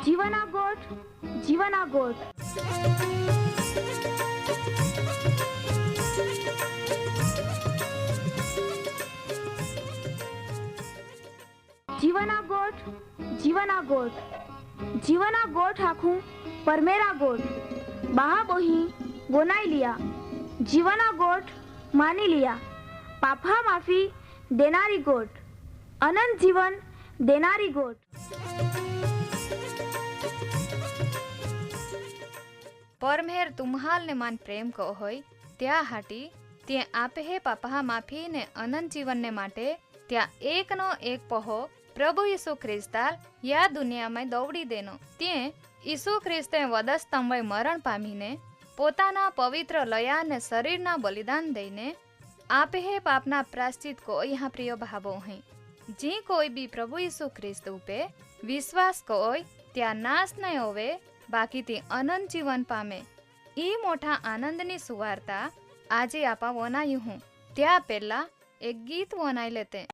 जीवना गोठ जीवना गोठ जीवना गोठ जीवना गोठ जीवना गोठ आखू परमेरा गोठ बहा बोही बोनाई लिया जीवना गोठ मानी लिया पापा माफी देनारी गोठ अनंत जीवन देनारी गोठ। परमेर तुम्हाल ने मान प्रेम को होय त्या हाटी ते आपे हे पापा माफी ने अनंत जीवन ने माटे त्या एक नो एक पहो प्रभु यीशु ख्रिस्ताल या दुनिया में दौड़ी देनो ते यीशु ख्रिस्ते वधस्तंभे मरण पामीने पोताना पवित्र लया ने शरीरना बलिदान दईने आपे हे पापना प्रायश्चित को यहाँ प्रिय भावो हैं जी कोई भी प्रभु यीशु ख्रिस्त उपे विश्वास कोय त्या नाश नहीं होवे बाकी ते अनंत जीवन पामे ई मोटा आनंदनी सुवार्ता आजे आपा वनायु हूँ त्या पहला एक गीत वनाई लेते।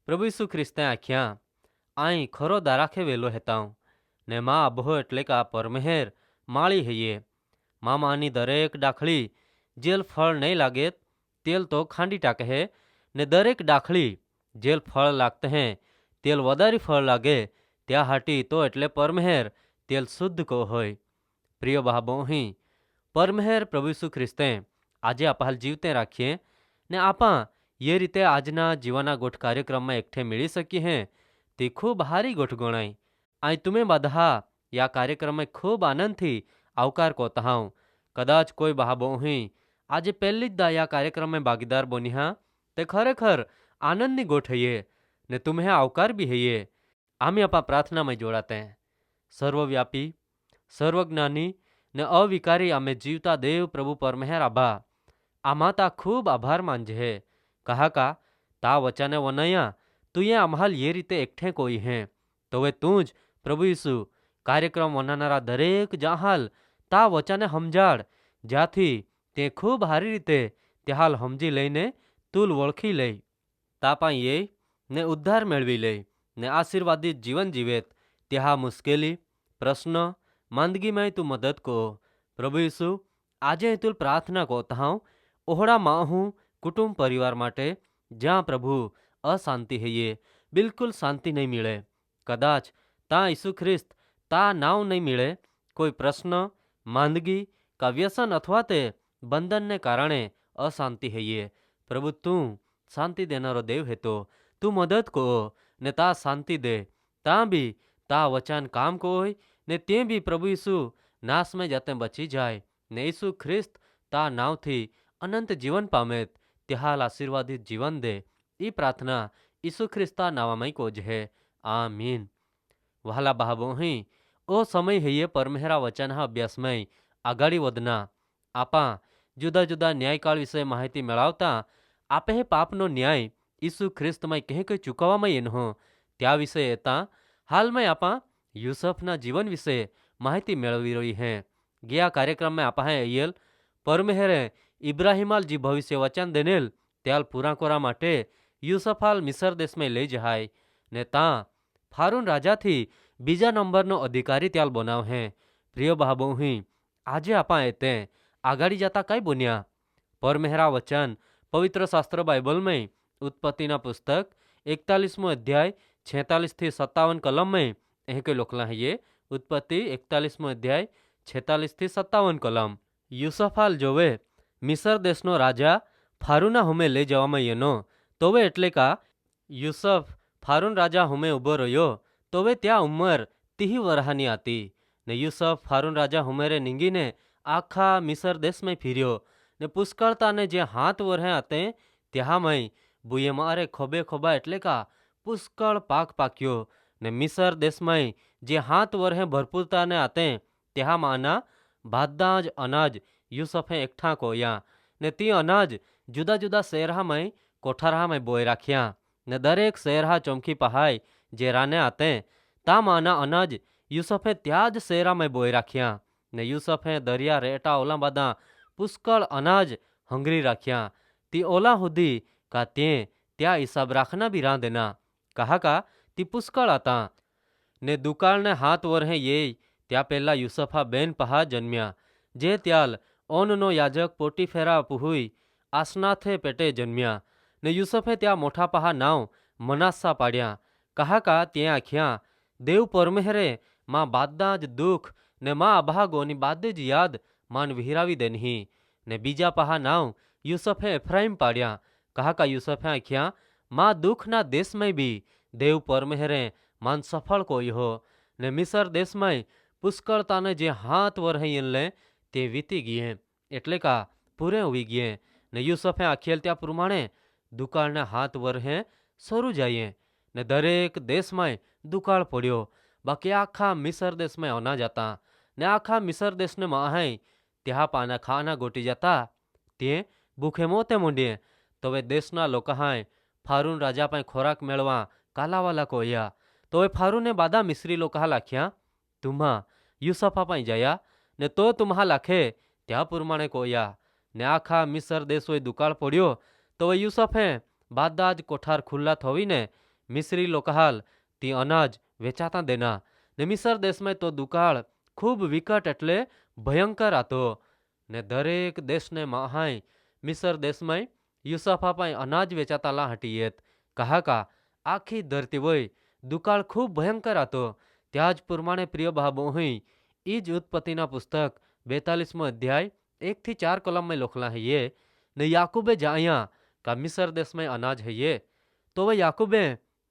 प्रभु यीशु ख्रिस्ते आख्या आई खरो दाराखे वेलो हेताऊं ने माँ अबहो एटले का परमेहर माળી હૈયે મામાની દરેક ડાખળી જેલ ફળ નહીં લાગે તેલ તો ખાંડી ટાકે હે ને દરેક ડાખળી જેલ ફળ લાગતે હે તેલ વધારે ફળ લાગે त्या हाटी तो एटले परमेहर तेल शुद्ध को होय। प्रिय बाबो ही પરમહેર પ્રભુ ઈસુ ખ્રિસ્તે આજે આપા હાલ જીવતે રાખીએ ને આપા એ રીતે આજના જીવાના ગોઠ કાર્યક્રમમાં એકઠે મેળી શકીએ હે તે ખૂબ હારી ગોઠ ગણાય. અહીં તમે બધા યા કાર્યક્રમમાં ખૂબ આનંદથી આવકાર કોતા હાઉ. કદાચ કોઈ બહાબો અહીં આજે પહેલી જ દા યા કાર્યક્રમમાં ભાગીદાર બની હા તે ખરેખર આનંદની ગોઠ હૈયે ને तुम्हें આવકાર બી હૈયે. આમે આપા પ્રાર્થનામાં જોડાતે સર્વવ્યાપી સર્વજ્ઞાની ને અવિકારી અમે જીવતા દેવ પ્રભુ પરમેહર આભા આમાં તા ખૂબ આભાર માનજે હે. કહા કા તા વચાને વનયા તું એ આમ્હાલ એ રીતે એકઠે કોઈ હે તો હવે તું જ પ્રભુ ઈસુ કાર્યક્રમ વનાનારા દરેક જાહાલ તા વચાને સમજાડ જ્યાંથી તે ખૂબ સારી રીતે તે હાલ સમજી લઈને તુલ ઓળખી લઈ તાપા એ ને ઉદ્ધાર મેળવી લઈ ને આશીર્વાદિત જીવન જીવેત ત્યાં મુશ્કેલી પ્રશ્ન માંદગીમાં તું મદદ કો. પ્રભુ ઈસુ આજે તુલ પ્રાર્થના કોતા હું ઓહડા માં હું કુટુંબ પરિવાર માટે જ્યાં પ્રભુ અશાંતિ હૈયે બિલકુલ શાંતિ નહીં મળે. કદાચ તા ઈસુ ખ્રિસ્ત તા નાવ નહીં મળે કોઈ પ્રશ્ન માંદગી કા વ્યસન અથવા તે બંધનને કારણે અશાંતિ હૈયે. પ્રભુ તું શાંતિ દેનારો દેવ હેતો તું મદદ કો ને તા શાંતિ દે તા બી તા વચન કામ કોઈ ને તે બી પ્રભુ ઈસુ નાશમાં જતે બચી જાય ને ઈસુ ખ્રિસ્ત તા નાવથી અનંત જીવન પામેત તે હાલ આશીર્વાદિત જીવન દે. એ પ્રાર્થના ઈસુ ખ્રિસ્તા નાવામાં કોજ હે. આમીન. વહાલા બહાબો અહીં ઓ સમય હૈયે પરમેહરા વચનના અભ્યાસમાં આગાડી વધના આપા જુદા જુદા ન્યાયકાળ વિશે માહિતી મેળવતા આપે હે પાપનો ન્યાય ઈસુ ખ્રિસ્તમાં કહે કે ચૂકવવામાં એનો ત્યાં વિશે એતા હાલમાં આપા યુસફના જીવન વિશે માહિતી મેળવી રહી હે. ગયા કાર્યક્રમમાં આપા હે અયલ પરમેહરે ઇબ્રાહિમાલ જી ભવિષ્ય વચન દેનેલ ત્યાલ પૂરા કરવા માટે યુસફાલ મિસર દેશમાં લઈ જહાય ને ત્યાં ફારૂન રાજાથી બીજા નંબરનો અધિકારી ત્યાલ બનાવ હે. પ્રિય બાબો અહીં આજે આપા એતે આગાડી જતા કઈ બન્યા પરમેહરા વચન પવિત્ર શાસ્ત્ર બાઇબલમાં ઉત્પત્તિના પુસ્તક 41મો અધ્યાય 46 થી 57 કલમમાં અહીં કઈ લોખલા હૈયે. ઉત્પત્તિ 41મો અધ્યાય 46 થી 57 કલમ. યુસફાલ જોવે મિસર દેશનો રાજા ફારૂના હુમે લઈ જવામાં એનો તોવે એટલે કા યુસફ ફારૂન રાજા હુમે ઊભો રહ્યો તોવે ત્યાં ઉંમર 30 વરહાની હતી ને યુસફ ફારૂન રાજા હુમેરે નીંગીને આખા મિસર દેશમાં ફર્યો ને પુષ્કળતાને જે હાથ વરહે હતે ત્યાંમાં બુએ મારે ખોબે ખોબા એટલે કા પુષ્કળ પાક પાક્યો ને મિસર દેશમાં જે હાથ વરહે ભરપૂરતાને આતે ત્યાંમાંના બધા જ અનાજ યુસફે એકઠા કોયા ને તે અનાજ જુદા જુદા શહેરામાં કોઠારામાં બોય રાખ્યા ને દરેક શહેરા ચોમખી પહાય જે રાને આતે તામાંના અનાજ યુસફે ત્યાં જ શહેરામાં બોય રાખ્યા ને યુસફે દરિયા રેટા ઓલા બધા પુષ્કળ અનાજ હંગરી રાખ્યા તી ઓલા સુધી કા ત્યાં હિસાબ રાખના બી રાંધેના કહા કા તી પુષ્કળ હતા ને દુકાળને હાથ વરહે એ ત્યાં પહેલા યુસફા બેન પહા જન્મ્યા જે ત્યાલ ઓનનો યાજક પોટીફેરા પુહુઈ આસનાથે પેટે જન્મ્યા ને યુસફે ત્યાં મોઠા પહા નાવ મનાસ્સા પાડ્યા કહા કા ત્યાં આખ્યા દેવ પરમેહરે માં બાદા જ દુઃખ ને માં અભાગોની બાદે જ યાદ માન વિહરાવી દેનહી ને બીજા પહા નાવ યુસફે એફ્રાઈમ પાડ્યા કહા કા યુસફે આખ્યા માં દુઃખના દેશમાં બી દેવ પરમેહરે માન સફળ કોઈ હો ને મિસર દેશમાં પુષ્કળતાને જે હાથ વરહૈયન લે તે વીતી ગયે એટલે કા પૂરે ઉવી ગયે ને યુસફે આખેલ ત્યાં પ્રમાણે દુકાળને હાથ વરહે સરું જઈએ ને દરેક દેશમાં દુકાળ પડ્યો બાકી આખા મિસર દેશમાં અનાજ હતા ને આખા મિસર દેશને માહાય ત્યાં પાના ખાના ગોટી જતા તે ભૂખે મોતે મૂંડીએ તો હવે દેશના લોકો હાય ફારૂન રાજા પાસે ખોરાક મેળવા કાલાવાલા કોયા તો એ ફારૂને બાદા મિસ્રી લોકો લાખ્યા તુમ્હા યુસફા પાસે જયા ને તો તુમ્હા લાખે ત્યાં પ્રમાણે કોયા ને આખા મિસર દેશોએ દુકાળ પડ્યો તો એ યુસફે બાદા જ કોઠાર ખુલ્લા થવીને મિસ્રી લોકાહાલ તે અનાજ વેચાતા દેના ને મિસર દેશમાં તો દુકાળ ખૂબ વિકટ એટલે ભયંકર હતો ને દરેક દેશને માહાય મિસર દેશમાં યુસફા પાસે અનાજ વેચાતા લા હટીયેત કહા કા આખી ધરતી હોય દુકાળ ખૂબ ભયંકર હતો. ત્યાં જ પ્રમાણે પ્રિય બાબો અહીં એ જ ઉત્પત્તિના પુસ્તક 42મો અધ્યાય 1 થી 4 कलम में लोखला है ये ने याकूबे जाया का मिस्र देश में अनाज है ये तो वह याकूबे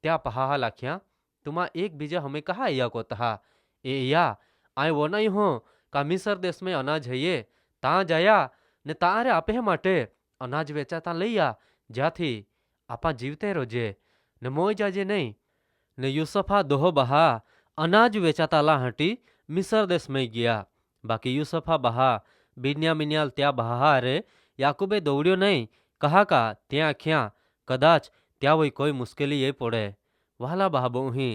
त्या पहा लाख्या तुमा एक बीजा हमें कहा या को तहा ए या आए वो नहीं हो का मिस्र देश में अनाज है ये ता जाया ने तारे आपे माटे अनाज वेचाता लईया ज्याथी आपा जीवते रोजे ने मोय जाजे नहीं ने यूसुफा दोहो बहा अनाज वेचाता ला हटी मिस्र देश में गया बाकी यूसुफा बहा बिन्यामिन्याल त्या बहा रे याकूबे दौड़ियो नहीं कहा का त्या ख्या कदाच त्या वही कोई मुश्केली ये पड़े वाला बहाबो ही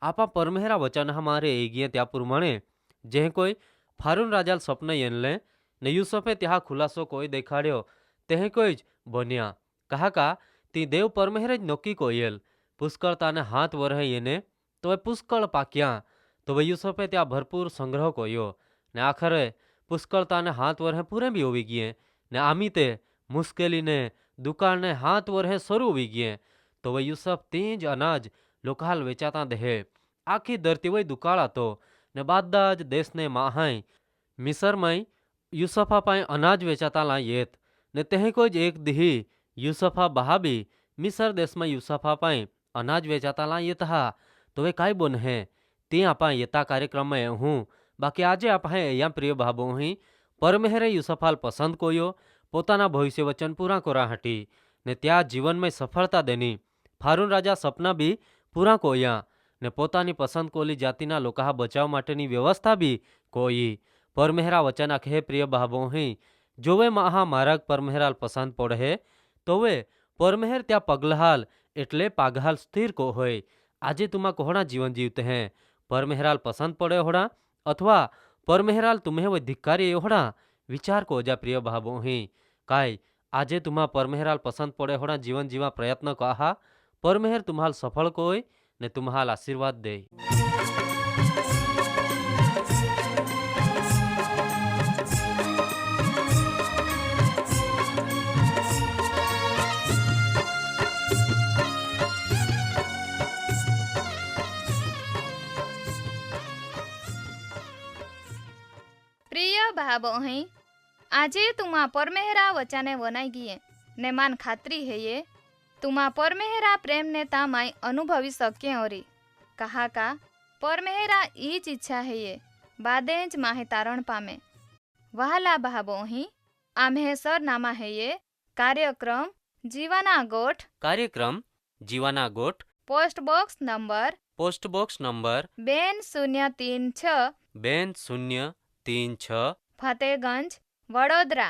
आपा परमेहरा वचन हमारे एगिए त्या प्रमाणे जे कोई फारून राजाल स्वप्न येनले ने यूसुफे त्या खुलासो कोई देखाड्यो ते कोई ज बन्या कहा का ती देव परमेहरे ज नक्की कोयल पुष्कळताने हाथ वरहे येने तो पुष्कळ पाक्या तो यूसुफे त्या भरपूर संग्रह कोयो ने आखरे पुष्कळताने हाथ वरहे पूरे भी होवी गए ने आमी ते मुश्केली ने दुकान ने हाथ वरहे शरू होवी गए तो वह यूसुफ तेज अनाज लोकाल वेचाता देहे आखी धरती वही दुकाळ तो ने बादाज देश ने माहाय मिसर में यूसुफा पाए अनाज वेचाता ला येत ने तेह कोई ज एक दिही यूसुफा बहाबी मिसर देश में यूसुफा पाए अनाज वेचाता ला येत हा तो वे काय बोन है ते आपा येता कार्यक्रम में हूँ बाकी आजे आप हैं या प्रिय भाबो ही परमेहरे यूसुफाल पसंद कोयो पोताना भविष्य वचन पूरा कोरा हटी ने त्या जीवन में सफलता देनी फारून राजा सपना भी पूरा कोया ने पोतानी पसंद कोली जातिना लोका बचाव माटेनी व्यवस्था भी कोई परमेहरा वचन आखे प्रिय भाबो ही जो वे महामार्ग परमेहराल पसंद पड़े तो वे परमेहर त्या पगलहाल एटले पागहाल स्थिर को होय आजे तुमा कोहड़ा जीवन जीवते हैं परमेहराल पसंद पड़े होड़ा अथवा परमेहराल तुम्हें वह धिक्कारी होड़ा विचार को जा प्रिय भाबो ही काय आजे तुम्हा परमेहराल पसंद पड़े होड़ा जीवन जीवा प्रयत्न कहा परमेहर तुम्हाल सफल कोय ने तुम्हाल आशीर्वाद दे। प्रिय भाबो हैं आजे तुमा परमेहरा वचने वनाई गिये ने मान खात्री है ये तुमा परमेहरा प्रेम ने तामाई अनुभवी सके औरी कहा का परमेहरा ईच इच्छा है ये बादेंज माहे तारण पामे वहाला भाबो ही आम्हे सरनामा है ये कार्यक्रम जीवाना गोठ post box number 2036 Fatehganj Vadodara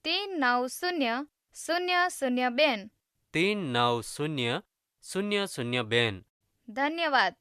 390002 390002 धन्यवाद।